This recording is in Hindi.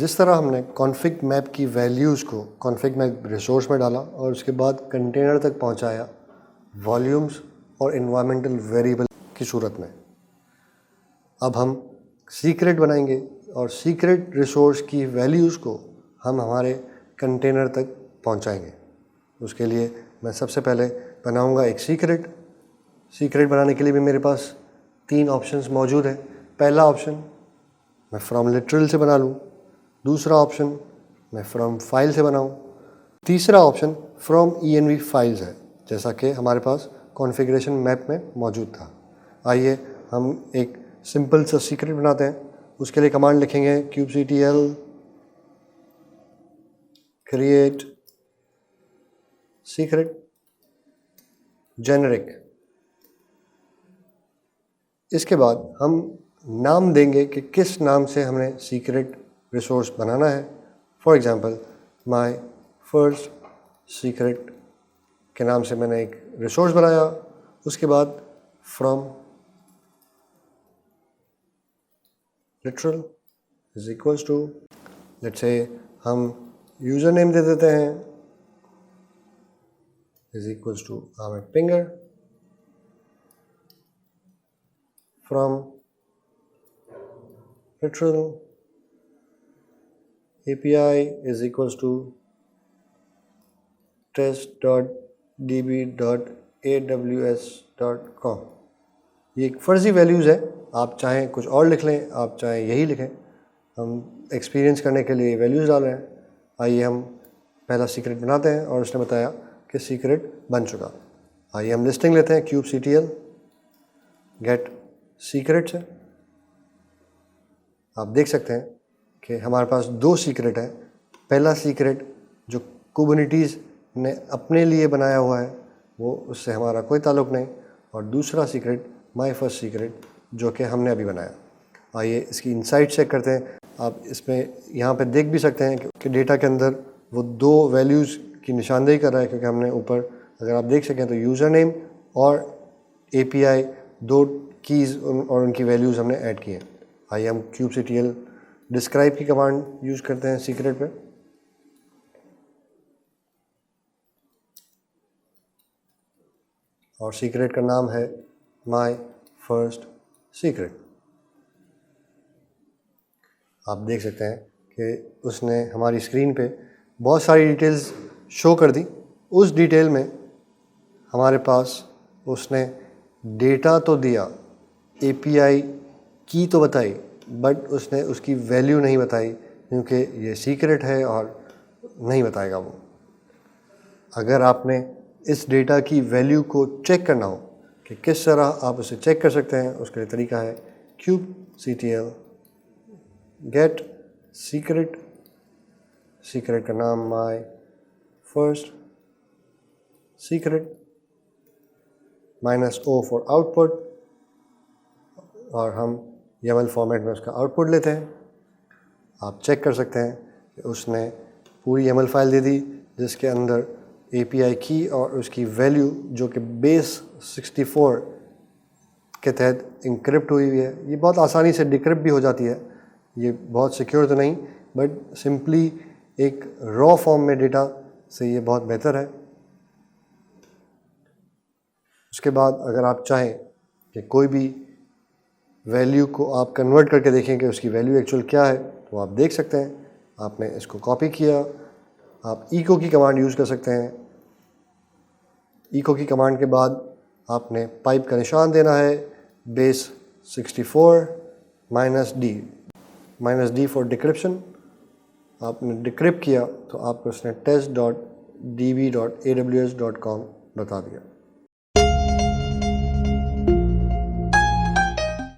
जिस तरह हमने कॉन्फ़िग मैप की वैल्यूज़ को कॉन्फ़िग मैप रिसोर्स में डाला और उसके बाद कंटेनर तक पहुंचाया वॉल्यूम्स और इन्वायरमेंटल वेरिएबल की सूरत में, अब हम सीक्रेट बनाएंगे और सीक्रेट रिसोर्स की वैल्यूज़ को हम हमारे कंटेनर तक पहुंचाएंगे। उसके लिए मैं सबसे पहले बनाऊंगा एक सीक्रेट बनाने के लिए भी मेरे पास 3 ऑप्शंस मौजूद हैं। पहला ऑप्शन मैं फ्रॉम लिटरल से बना लूँ, दूसरा ऑप्शन मैं फ्रॉम फाइल से बनाऊँ, तीसरा ऑप्शन फ्रॉम env फाइल्स है, जैसा कि हमारे पास कॉन्फ़िगरेशन मैप में मौजूद था। आइए हम एक सिंपल सा सीक्रेट बनाते हैं। उसके लिए कमांड लिखेंगे kubectl create सीक्रेट जेनेरिक। इसके बाद हम नाम देंगे कि किस नाम से हमने सीक्रेट रिसोर्स बनाना है। For example my first secret के नाम से मैंने एक रिसोर्स बनाया। उसके बाद from literal is equals to, let's say हम यूज़र नेम दे देते हैं इज इक्वल्स टू आमिर पिंगर। From literal API is equals to test.db.aws.com। ये एक फर्जी वैल्यूज़ है, आप चाहें कुछ और लिख लें, आप चाहें यही लिखें। हम एक्सपीरियंस करने के लिए वैल्यूज़ डाल रहे हैं। आइए हम पहला सीक्रेट बनाते हैं और उसने बताया कि सीक्रेट बन चुका। आइए हम लिस्टिंग लेते हैं kubectl गेट सीक्रेट से। आप देख सकते हैं कि हमारे पास 2 सीक्रेट है। पहला सीक्रेट जो कुबरनेटिस ने अपने लिए बनाया हुआ है वो उससे हमारा कोई ताल्लुक़ नहीं, और दूसरा सीक्रेट माय फर्स्ट सीक्रेट जो कि हमने अभी बनाया। आइए इसकी इनसाइट चेक करते हैं। आप इसमें यहाँ पे देख भी सकते हैं कि डेटा के अंदर वो 2 वैल्यूज़ की निशानदेही कर रहा है, क्योंकि हमने ऊपर अगर आप देख सकें तो यूज़र नेम और API 2 कीज़ और उनकी वैल्यूज़ हमने ऐड की हैं। आइए हम kubectl डिस्क्राइब की कमांड यूज़ करते हैं सीक्रेट पे। और सीक्रेट का नाम है माय फर्स्ट सीक्रेट। आप देख सकते हैं कि उसने हमारी स्क्रीन पे बहुत सारी डिटेल्स शो कर दी। उस डिटेल में हमारे पास उसने डेटा तो दिया, API की तो बताई, बट उसने उसकी वैल्यू नहीं बताई, क्योंकि ये सीक्रेट है और नहीं बताएगा वो। अगर आपने इस डेटा की वैल्यू को चेक करना हो कि किस तरह आप उसे चेक कर सकते हैं, उसके लिए तरीका है kubectl गेट सीक्रेट का नाम my first secret -o for output, और हम YAML फॉर्मेट में उसका आउटपुट लेते हैं। आप चेक कर सकते हैं कि उसने पूरी YAML फाइल दे दी जिसके अंदर API की और उसकी वैल्यू जो कि बेस 64 के तहत इंक्रिप्ट हुई है। ये बहुत आसानी से डिक्रिप्ट भी हो जाती है, ये बहुत सिक्योर तो नहीं, बट सिंपली एक रॉ फॉर्म में डेटा से ये बहुत बेहतर है। उसके बाद अगर आप चाहें कि कोई भी वैल्यू को आप कन्वर्ट करके देखें कि उसकी वैल्यू एक्चुअल क्या है, तो आप देख सकते हैं। आपने इसको कॉपी किया, आप echo की कमांड यूज़ कर सकते हैं। echo की कमांड के बाद आपने पाइप का निशान देना है बेस 64 -d फॉर डिक्रिप्शन। आपने डिक्रिप्ट किया तो आपको उसने test.db.aws.com बता दिया।